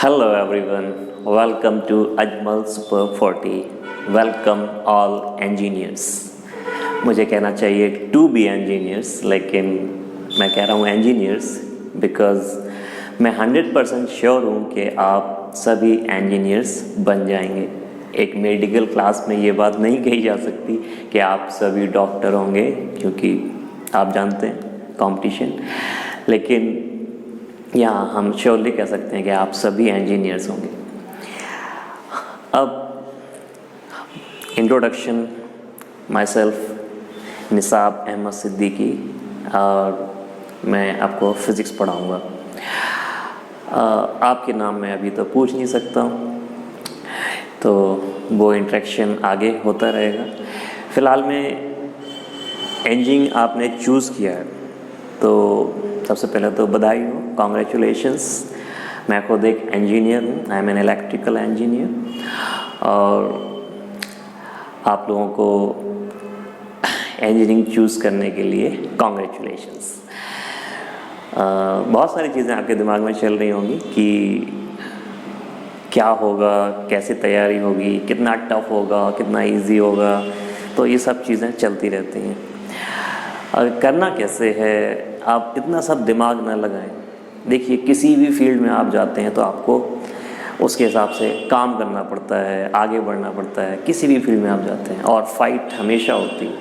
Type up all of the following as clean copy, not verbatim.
Hello everyone, welcome to Ajmal Super 40. Welcome all engineers. मुझे कहना चाहिए to be engineers, लेकिन मैं कह रहा हूँ engineers because मैं 100% श्योर हूँ कि आप सभी engineers बन जाएंगे. एक मेडिकल क्लास में ये बात नहीं कही जा सकती कि आप सभी डॉक्टर होंगे, क्योंकि आप जानते हैं कंपटीशन, लेकिन यहाँ हम श्योरली कह सकते हैं कि आप सभी इंजीनियर्स होंगे. अब introduction, myself Nisab Ahmad Siddiqui, और मैं आपको फ़िज़िक्स पढ़ाऊँगा. आपके नाम मैं अभी तो पूछ नहीं सकता हूँ, तो वो इंटरेक्शन आगे होता रहेगा. फ़िलहाल में इंजीनियरिंग आपने चूज़ किया है, तो सबसे पहले तो बधाई हो, कॉन्ग्रेचुलेशंस. मैं खुद एक इंजीनियर हूँ, I am an electrical engineer, और आप लोगों को इंजीनियरिंग चूज़ करने के लिए कॉन्ग्रेचुलेशंस. बहुत सारी चीज़ें आपके दिमाग में चल रही होंगी कि क्या होगा, कैसे तैयारी होगी, कितना टफ होगा, कितना इजी होगा, तो ये सब चीज़ें चलती रहती हैं. और करना कैसे है, आप इतना सब दिमाग ना लगाएं. देखिए, किसी भी फील्ड में आप जाते हैं तो आपको उसके हिसाब से काम करना पड़ता है, आगे बढ़ना पड़ता है. किसी भी फील्ड में आप जाते हैं और फाइट हमेशा होती है.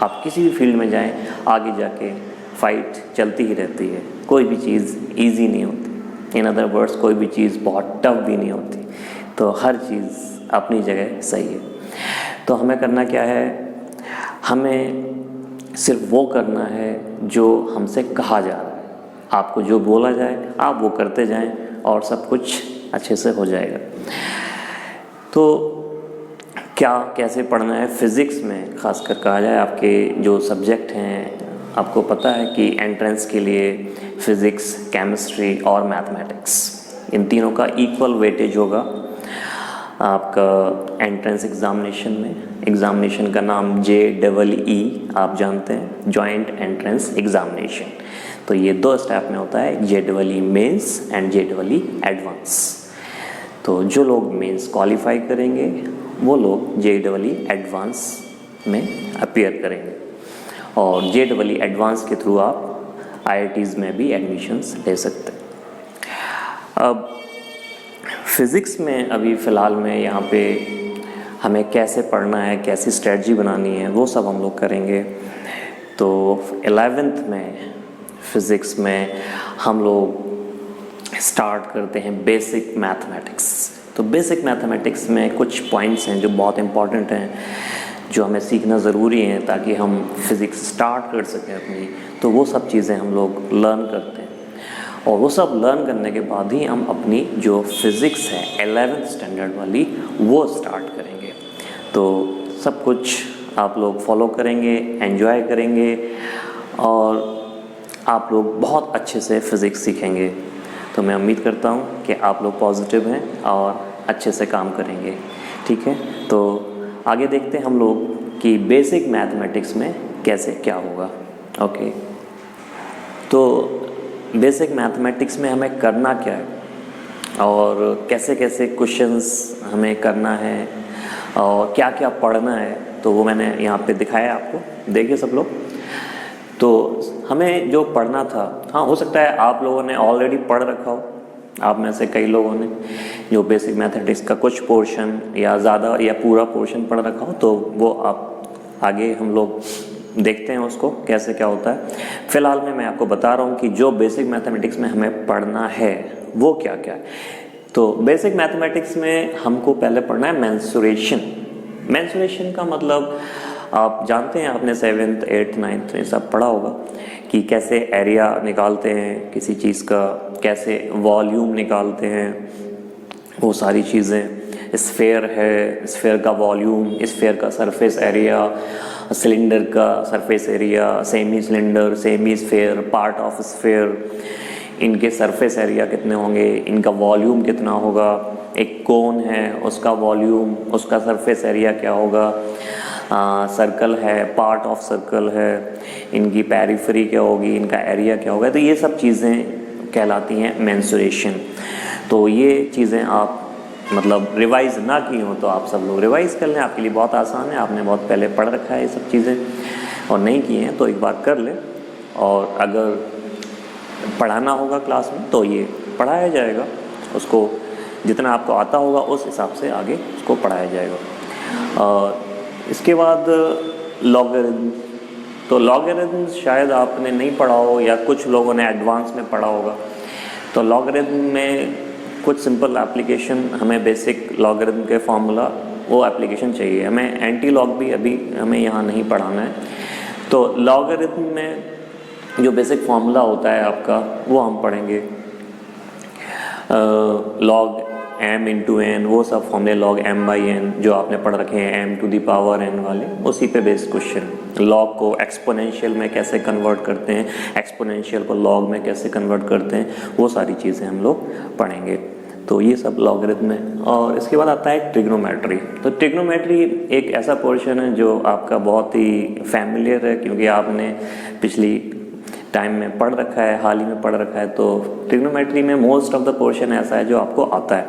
आप किसी भी फील्ड में जाएं, आगे जाके फाइट चलती ही रहती है. कोई भी चीज़ इजी नहीं होती. इन अदर वर्ड्स, कोई भी चीज़ बहुत टफ भी नहीं होती. तो हर चीज़ अपनी जगह सही है. तो हमें करना क्या है, हमें सिर्फ वो करना है जो हमसे कहा जा रहा है. आपको जो बोला जाए आप वो करते जाएं और सब कुछ अच्छे से हो जाएगा. तो क्या कैसे पढ़ना है, फ़िज़िक्स में ख़ासकर कहा जाए, आपके जो सब्जेक्ट हैं, आपको पता है कि एंट्रेंस के लिए फ़िज़िक्स, केमिस्ट्री और मैथमेटिक्स, इन तीनों का इक्वल वेटेज होगा आपका एंट्रेंस एग्ज़ामिनेशन में. एग्ज़ामिनेशन का नाम JEE आप जानते हैं, जॉइंट एंट्रेंस एग्ज़ामिनेशन. तो ये 2 स्टेप में होता है, JEE mains and JEE advance. तो जो लोग मेंस क्वालिफाई करेंगे वो लोग JEE एडवांस में अपीयर करेंगे, और JEE एडवांस के थ्रू आप IITs में भी एडमिशन्स ले सकते हैं. अब फ़िज़िक्स में अभी फ़िलहाल में यहाँ पे हमें कैसे पढ़ना है, कैसी स्ट्रेटजी बनानी है, वो सब हम लोग करेंगे. तो 11th में फ़िज़िक्स में हम लोग स्टार्ट करते हैं बेसिक मैथमेटिक्स. तो बेसिक मैथमेटिक्स में कुछ पॉइंट्स हैं जो बहुत इम्पॉर्टेंट हैं, जो हमें सीखना ज़रूरी है ताकि हम फ़िज़िक्स स्टार्ट कर सकें अपनी. तो वो सब चीज़ें हम लोग लर्न करते हैं, और वो सब लर्न करने के बाद ही हम अपनी जो फ़िज़िक्स है 11th स्टैंडर्ड वाली वो स्टार्ट करेंगे. तो सब कुछ आप लोग फॉलो करेंगे, एंजॉय करेंगे, और आप लोग बहुत अच्छे से फ़िज़िक्स सीखेंगे. तो मैं उम्मीद करता हूँ कि आप लोग पॉजिटिव हैं और अच्छे से काम करेंगे. ठीक है, तो आगे देखते हैं हम लोग कि बेसिक मैथमेटिक्स में कैसे क्या होगा. ओके, तो बेसिक मैथमेटिक्स में हमें करना क्या है और कैसे कैसे क्वेश्चंस हमें करना है और क्या क्या पढ़ना है, तो वो मैंने यहाँ पे दिखाया आपको. देखिए सब लोग, तो हमें जो पढ़ना था, हाँ हो सकता है आप लोगों ने ऑलरेडी पढ़ रखा हो. आप में से कई लोगों ने जो बेसिक मैथमेटिक्स का कुछ पोर्शन या ज़्यादा या पूरा पोर्शन पढ़ रखा हो, तो वो आप आगे हम लोग देखते हैं उसको कैसे क्या होता है. फ़िलहाल में मैं आपको बता रहा हूँ कि जो बेसिक मैथमेटिक्स में हमें पढ़ना है वो क्या क्या है. तो बेसिक मैथमेटिक्स में हमको पहले पढ़ना है मेंसुरेशन. मेंसुरेशन का मतलब आप जानते हैं, आपने 7th 8th 9th में सब पढ़ा होगा कि कैसे एरिया निकालते हैं किसी चीज़ का, कैसे वॉल्यूम निकालते हैं, वो सारी चीज़ें. स्फेयर है, स्फेयर का वॉल्यूम, स्फेयर का सरफेस एरिया, सिलेंडर का surface area, semi cylinder, semi sphere, part of sphere, इनके सरफेस एरिया कितने होंगे, इनका वॉल्यूम कितना होगा. एक कोन है, उसका वॉल्यूम, उसका सरफेस एरिया क्या होगा. सर्कल है, पार्ट ऑफ सर्कल है, इनकी पेरिफेरी क्या होगी, इनका एरिया क्या होगा. तो ये सब चीज़ें कहलाती हैं मेंसुरेशन। तो ये चीज़ें आप मतलब रिवाइज़ ना की हो तो आप सब लोग रिवाइज़ कर लें, आपके लिए बहुत आसान है, आपने बहुत पहले पढ़ रखा है ये सब चीज़ें, और नहीं किए हैं तो एक बार कर लें। और अगर पढ़ाना होगा क्लास में तो ये पढ़ाया जाएगा, उसको जितना आपको आता होगा उस हिसाब से आगे उसको पढ़ाया जाएगा। और इसके बाद लॉगरिथम, तो लॉगरिथम शायद आपने नहीं पढ़ा हो या कुछ लोगों ने एडवांस में पढ़ा होगा। तो लॉगरिथम में कुछ सिंपल एप्लीकेशन, हमें बेसिक लॉगरिथम के फार्मूला वो एप्लीकेशन चाहिए, हमें एंटी लॉग भी अभी हमें यहाँ नहीं पढ़ाना है। तो लॉगरिथम में जो बेसिक फार्मूला होता है आपका वो हम पढ़ेंगे, लॉग m इंटू एन, वो सब फॉर्मूले लॉग m बाई एन जो आपने पढ़ रखे हैं, m to the power n वाले, उसी पे बेस्ड क्वेश्चन। लॉग को एक्सपोनेंशियल में कैसे कन्वर्ट करते हैं, एक्सपोनेंशियल को लॉग में कैसे कन्वर्ट करते हैं, वो सारी चीज़ें हम लोग पढ़ेंगे। तो ये सब लॉगरिथम है। और इसके बाद आता है ट्रिग्नोमेट्री। तो ट्रिग्नोमेट्री एक ऐसा पोर्शन है जो आपका बहुत ही फैमिलियर है, क्योंकि आपने पिछली टाइम में पढ़ रखा है, हाल ही में पढ़ रखा है। तो ट्रिग्नोमेट्री में मोस्ट ऑफ द पोर्शन ऐसा है जो आपको आता है,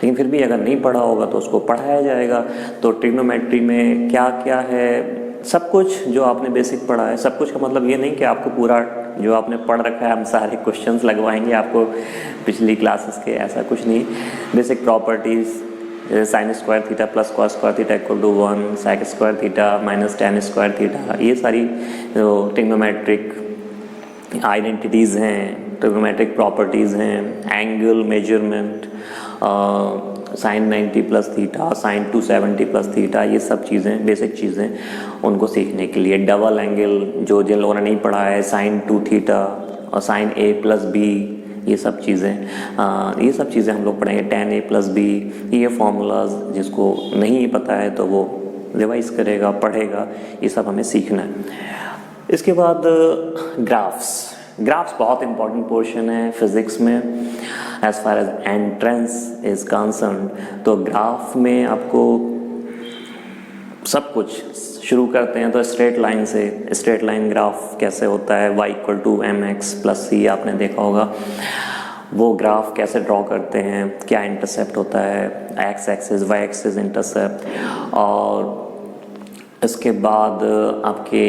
लेकिन फिर भी अगर नहीं पढ़ा होगा तो उसको पढ़ाया जाएगा। तो ट्रिग्नोमेट्री में क्या क्या है, सब कुछ जो आपने बेसिक पढ़ा है, सब कुछ का मतलब ये नहीं कि आपको पूरा जो आपने पढ़ रखा है हम सारे क्वेश्चंस लगवाएंगे आपको पिछली क्लासेस के, ऐसा कुछ नहीं। Basic properties, sine square theta plus cos square theta equal to 1, sec square theta minus tan square theta, ये सारी जो ट्रिग्नोमेट्रिक आइडेंटिटीज़ हैं, ट्रिग्नोमेट्रिक प्रॉपर्टीज़ हैं, angle measurement, sine 90 plus theta, sine 270 plus theta, ये सब चीज़ें बेसिक चीज़ें उनको सीखने के लिए। डबल एंगल जो जिन लोगों ने नहीं पढ़ा है, साइन 2 थीटा और साइन a प्लस बी, ये सब चीज़ें हम लोग पढ़ेंगे। tan a प्लस बी, ये फार्मूलाज जिसको नहीं पता है तो वो रिवाइज करेगा, पढ़ेगा, ये सब हमें सीखना है। इसके बाद ग्राफ्स बहुत इंपॉर्टेंट पोर्शन है फिज़िक्स में as far as entrance is concern. तो ग्राफ में आपको सब कुछ शुरू करते हैं तो स्ट्रेट लाइन से, स्ट्रेट लाइन ग्राफ कैसे होता है, y equal to mx plus c आपने देखा होगा, वो ग्राफ कैसे ड्रॉ करते हैं, क्या इंटरसेप्ट होता है, x axis y axis intercept. और इसके बाद आपके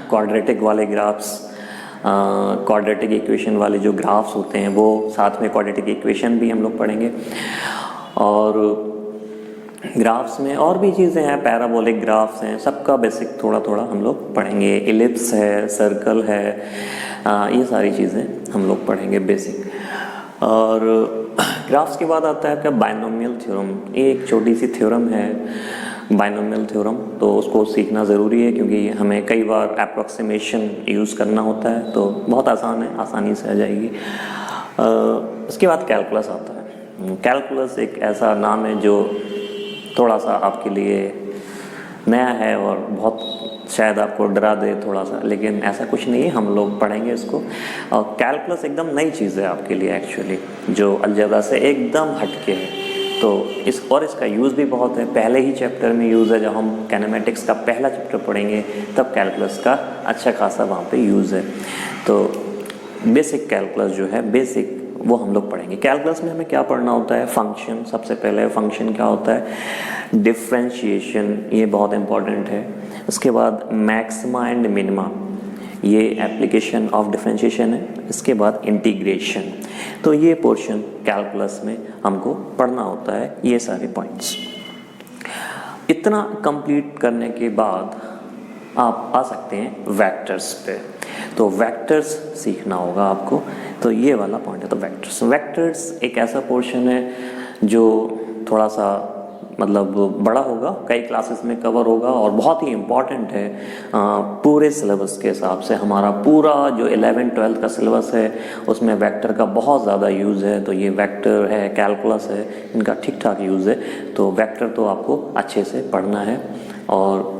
क्वाड्रेटिक वाले ग्राफ्स, क्वाड्रेटिक इक्वेशन वाले जो ग्राफ्स होते हैं वो, साथ में क्वाड्रेटिक इक्वेशन भी हम लोग पढ़ेंगे। और ग्राफ्स में और भी चीज़ें हैं, पैराबोलिक ग्राफ्स हैं, सबका बेसिक थोड़ा थोड़ा हम लोग पढ़ेंगे। इलिप्स है, सर्कल है, ये सारी चीज़ें हम लोग पढ़ेंगे बेसिक। और ग्राफ्स के बाद आता है आपका बाइनोमियल थ्योरम। ये एक छोटी सी थ्योरम है बाइनोमियल थ्योरम, तो उसको सीखना ज़रूरी है क्योंकि हमें कई बार अप्रॉक्सीमेशन यूज़ करना होता है, तो बहुत आसान है, आसानी से आ जाएगी। उसके बाद कैलकुलस आता है। कैलकुलस एक ऐसा नाम है जो थोड़ा सा आपके लिए नया है और बहुत शायद आपको डरा दे थोड़ा सा, लेकिन ऐसा कुछ नहीं है, हम लोग पढ़ेंगे इसको। और कैलकुलस एकदम नई चीज़ है आपके लिए एक्चुअली, जो अलजेब्रा से एकदम हटके है। तो इसका यूज़ भी बहुत है, पहले ही चैप्टर में यूज़ है। जब हम कैनेमेटिक्स का पहला चैप्टर पढ़ेंगे तब कैलकुलस का अच्छा खासा वहाँ पे यूज़ है। तो बेसिक कैलकुलस जो है, बेसिक वो हम लोग पढ़ेंगे। कैलकुलस में हमें क्या पढ़ना होता है, फंक्शन। सबसे पहले फंक्शन क्या होता है, डिफ्रेंशिएशन, ये बहुत इंपॉर्टेंट है। उसके बाद मैक्सिमा एंड मिनिमा, ये एप्लीकेशन ऑफ डिफरेंशिएशन है। इसके बाद इंटीग्रेशन। तो ये पोर्शन कैलकुलस में हमको पढ़ना होता है, ये सारे पॉइंट्स। इतना कंप्लीट करने के बाद आप आ सकते हैं वेक्टर्स पे। तो वेक्टर्स सीखना होगा आपको, तो ये वाला पॉइंट है। तो वेक्टर्स एक ऐसा पोर्शन है जो थोड़ा सा मतलब बड़ा होगा, कई क्लासेस में कवर होगा और बहुत ही इम्पॉर्टेंट है पूरे सिलेबस के हिसाब से। हमारा पूरा जो 11th-12th का सिलेबस है उसमें वेक्टर का बहुत ज़्यादा यूज़ है। तो ये वेक्टर है, कैलकुलस है, इनका ठीक ठाक यूज़ है। तो वेक्टर तो आपको अच्छे से पढ़ना है और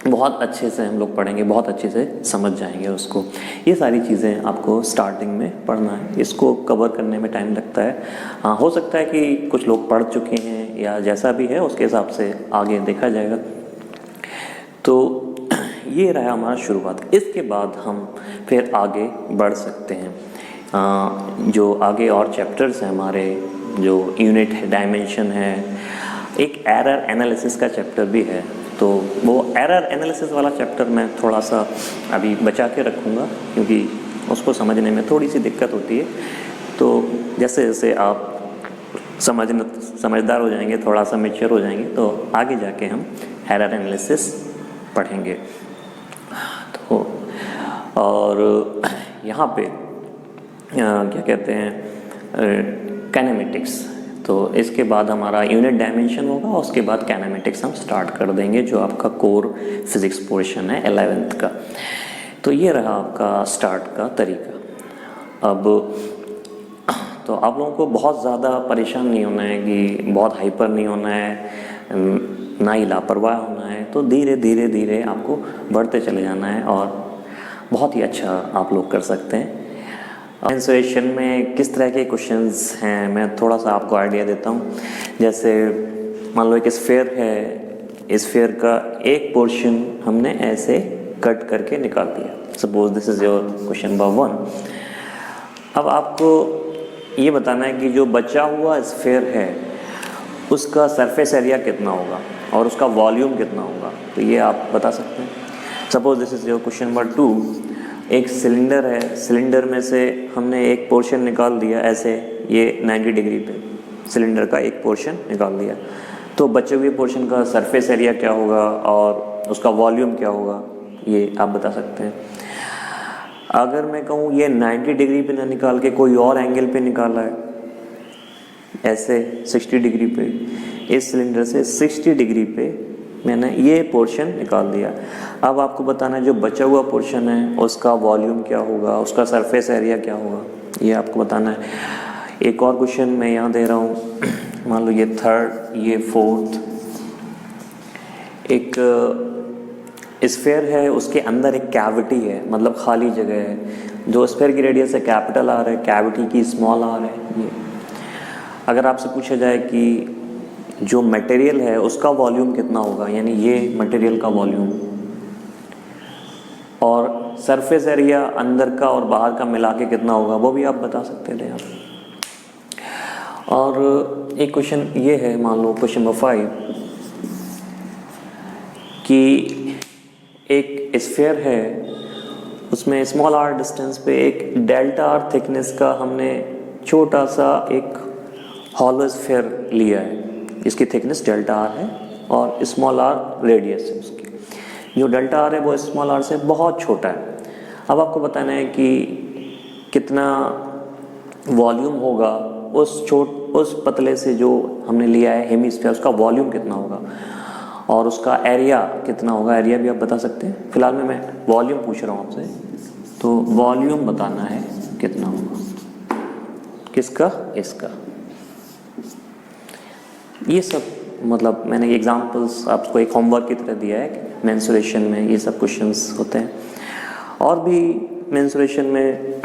बहुत अच्छे से हम लोग पढ़ेंगे, बहुत अच्छे से समझ जाएंगे उसको। ये सारी चीज़ें आपको स्टार्टिंग में पढ़ना है, इसको कवर करने में टाइम लगता है। हाँ, हो सकता है कि कुछ लोग पढ़ चुके हैं या जैसा भी है उसके हिसाब से आगे देखा जाएगा। तो ये रहा हमारा शुरुआत। इसके बाद हम फिर आगे बढ़ सकते हैं। जो आगे और चैप्टर्स हैं हमारे, जो यूनिट है, डायमेंशन है, एक एरर एनालिसिस का चैप्टर भी है, तो वो एरर एनालिसिस वाला चैप्टर मैं थोड़ा सा अभी बचा के रखूँगा, क्योंकि उसको समझने में थोड़ी सी दिक्कत होती है। तो जैसे जैसे आप समझदार हो जाएंगे, थोड़ा सा मैच्योर हो जाएंगे, तो आगे जाके हम एरर एनालिसिस पढ़ेंगे। तो और यहाँ पे क्या कहते हैं, काइनेमेटिक्स। तो इसके बाद हमारा यूनिट डायमेंशन होगा, और उसके बाद काइनेमेटिक्स हम स्टार्ट कर देंगे, जो आपका कोर फिजिक्स पोर्शन है 11th का। तो ये रहा आपका स्टार्ट का तरीका। अब तो आप लोगों को बहुत ज़्यादा परेशान नहीं होना है, कि बहुत हाइपर नहीं होना है, ना ही लापरवाह होना है। तो धीरे धीरे धीरे आपको बढ़ते चले जाना है, और बहुत ही अच्छा आप लोग कर सकते हैं। मेंसुरेशन में किस तरह के क्वेश्चंस हैं, मैं थोड़ा सा आपको आइडिया देता हूँ। जैसे मान लो एक स्फीयर है, स्फीयर का एक पोर्शन हमने ऐसे कट करके निकाल दिया। Suppose this is your question number 1। अब आपको ये बताना है कि जो बचा हुआ स्फीयर है उसका सरफेस एरिया कितना होगा और उसका वॉल्यूम कितना होगा। तो ये आप बता सकते हैं। Suppose this is your question number 2। एक सिलेंडर है, सिलेंडर में से हमने एक पोर्शन निकाल दिया ऐसे, ये 90 डिग्री पे सिलेंडर का एक पोर्शन निकाल दिया। तो बचे हुए पोर्शन का सरफेस एरिया क्या होगा और उसका वॉल्यूम क्या होगा, ये आप बता सकते हैं। अगर मैं कहूँ ये 90 डिग्री पे ना निकाल के कोई और एंगल पे निकाला है, ऐसे 60 डिग्री पे, इस सिलेंडर से 60 डिग्री पे मैंने ये पोर्शन निकाल दिया। अब आपको बताना है जो बचा हुआ पोर्शन है उसका वॉल्यूम क्या होगा, उसका सरफेस एरिया क्या होगा, ये आपको बताना है। एक और क्वेश्चन मैं यहाँ दे रहा हूँ, मान लो ये 3rd, ये 4th। एक स्फीयर है, उसके अंदर एक कैविटी है, मतलब खाली जगह है। जो स्फीयर की रेडियस है कैपिटल आर है, कैविटी की स्मॉल आर है। ये अगर आपसे पूछा जाए कि जो मटेरियल है उसका वॉल्यूम कितना होगा, यानी ये मटेरियल का वॉल्यूम, और सरफेस एरिया अंदर का और बाहर का मिला के कितना होगा, वो भी आप बता सकते थे आप। और एक क्वेश्चन ये है, मान लो क्वेश्चन नंबर 5, कि एक स्फीयर है, उसमें स्मॉल आर डिस्टेंस पे एक डेल्टा आर थिकनेस का हमने छोटा सा एक हॉलो स्फीयर लिया है। इसकी थिकनेस डेल्टा आर है और स्मॉल आर रेडियस है उसकी। जो डेल्टा आर है वो स्मॉल आर से बहुत छोटा है। अब आपको बताना है कि कितना वॉल्यूम होगा उस पतले से जो हमने लिया है हेमिस्फीयर, उसका वॉल्यूम कितना होगा और उसका एरिया कितना होगा। एरिया भी आप बता सकते हैं। फिलहाल मैं वॉल्यूम पूछ रहा हूँ आपसे, तो वॉल्यूम बताना है कितना होगा, किसका, इसका। ये सब मतलब मैंने एग्जांपल्स आपको एक होमवर्क की तरह दिया है कि मेंसुरेशन में ये सब क्वेश्चंस होते हैं। और भी मेंसुरेशन में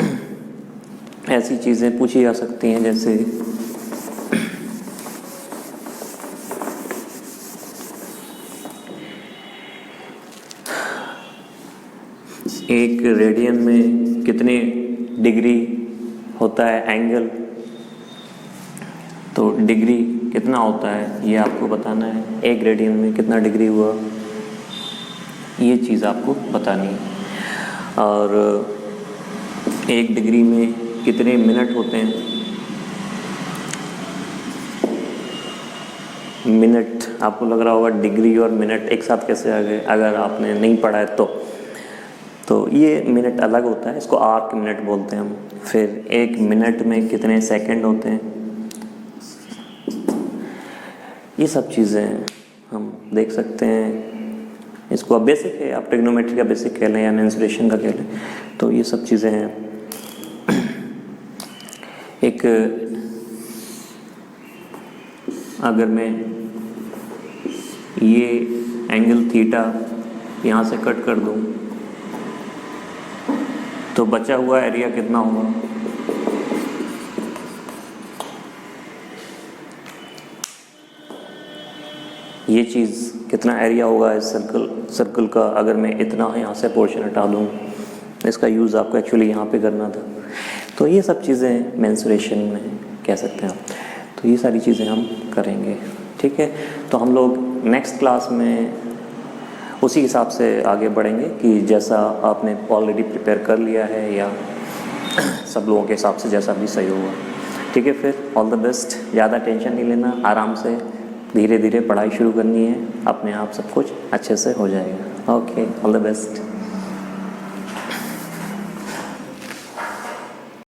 ऐसी चीज़ें पूछी जा सकती हैं, जैसे एक रेडियन में कितने डिग्री होता है एंगल, तो डिग्री कितना होता है ये आपको बताना है। एक रेडियन में कितना डिग्री हुआ, ये चीज़ आपको बतानी है। और एक डिग्री में कितने मिनट होते हैं, मिनट। आपको लग रहा होगा डिग्री और मिनट एक साथ कैसे आ गए, अगर आपने नहीं पढ़ा है तो ये मिनट अलग होता है, इसको आर्क मिनट बोलते हैं हम। फिर एक मिनट में कितने सेकंड होते हैं, ये सब चीज़ें हम देख सकते हैं। इसको अब बेसिक है, आप ट्रिग्नोमेट्री का बेसिक कह लें या मेंसुरेशन का कह लें, तो ये सब चीज़ें हैं। एक अगर मैं ये एंगल थीटा यहाँ से कट कर दूँ तो बचा हुआ एरिया कितना होगा। ये चीज़ कितना एरिया होगा इस सर्कल का, अगर मैं इतना यहाँ से पोर्शन हटा दूँ इसका यूज़ आपको एक्चुअली यहाँ पे करना था। तो ये सब चीज़ें मेंस्ट्रुएशन में कह सकते हैं आप। तो ये सारी चीज़ें हम करेंगे, ठीक है। तो हम लोग नेक्स्ट क्लास में उसी हिसाब से आगे बढ़ेंगे कि जैसा आपने ऑलरेडी प्रिपेयर कर लिया है या सब लोगों के हिसाब से जैसा भी सही होगा, ठीक है। फिर ऑल द बेस्ट, ज़्यादा टेंशन नहीं लेना, आराम से धीरे धीरे पढ़ाई शुरू करनी है, अपने आप सब कुछ अच्छे से हो जाएगा। Okay, all the best.